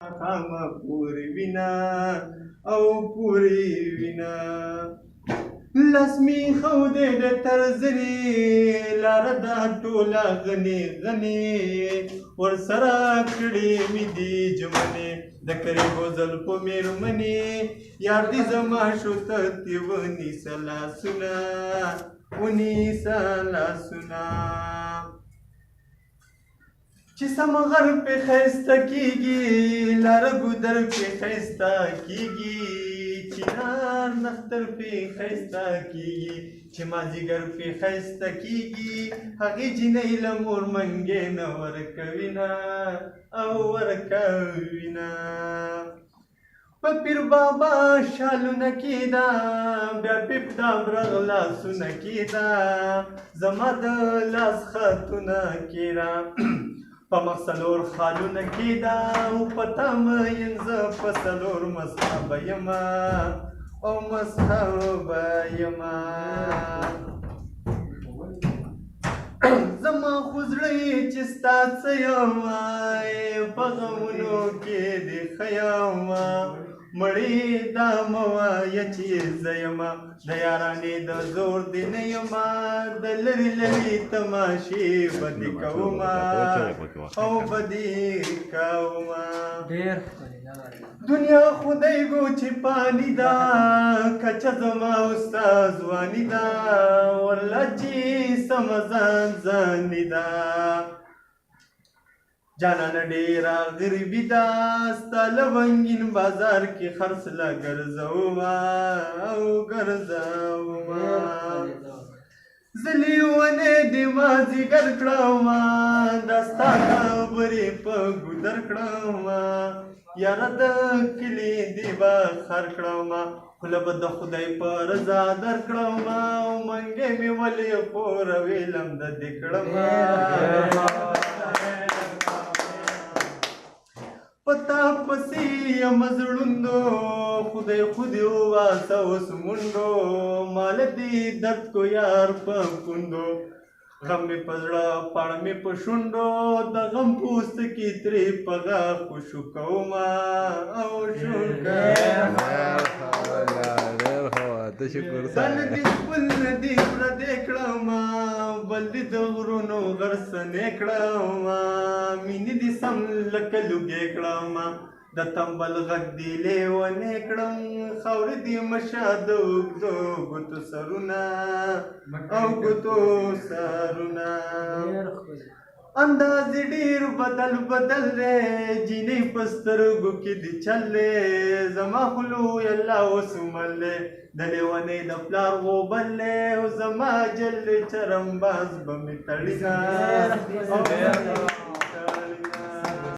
خامه پورې وینا او پورې وینا لسمی خودې د ترزنې لاره دا ټوله غنې غنې ورسره کړې مې دي جمنې د کریبو زلفو مېرمنې یار دې زما شو ترتې ونیسه لاسونه ونیسه لاسونه چې سمغر پې ښایسته کېږي لاره ګودر پې ښایسته کېږي چنار نختر پې ښایسته کېږي چې مازدیګر پې ښایسته کېږي هغې جینۍ له مور منګې نه ورکوینه او ورکوینه په پیر بابا شالونه کېده بیا پیپ دابرغ لاسونه کېده زما د لاس خطونه کېده په مخ څلور خالونه کېده او په تمه یم زه په څلور مذهبه یمه او مذهبه یمه زما خو زړه یې چې ستا څه یمه په غمونو کې دې ښه یمه مړې دا مه وایه چې زه یمه د یارانې د زور دې نه یمه د لرې لرې تماشې به دې کومه او به دې کومه دنیا خدای گو چې پانی دا کچه زما ستا ځواني ده والله چې سمه ځان ځاني ده جانانه ډېره غریبي ده ستا له رنګین بازار کې خرڅله ګرځومه او ګرځومه زه لیونی دې مازدیګر کړمه دا ستا خبرې په ګودر کړمه یاره د کلي دې به خر کړمه خوله به د خدای په رضا در کړمه او منګې مې ولې پوره ویلم د دې کړمه پتا پسې یم زړوندو خدای خودي وواسه اوس منډو مال دې درد کو یار په کندو غم مې په زړه پاړه مې په شونډو د غم پوستکي ترې په غاښ خوشو کومه او شونډه تن دې خپل نه دې پردې کړمه بل دې د غرونو غرڅنې کړمه مینې دې سم لکه لوګې کړمه د تمبل غږ دې لیونې کړم خاورې دې مشه د اوږدو ګوتو سرونه او ګوتو سرونه انداز ډېر بدل بدل دی جینۍ په سترګو کې دې چل دی زما خو لوی الله اوس مل دی د لیونۍ د پلار غوبل دی او زما جل چرم باز به مې تړي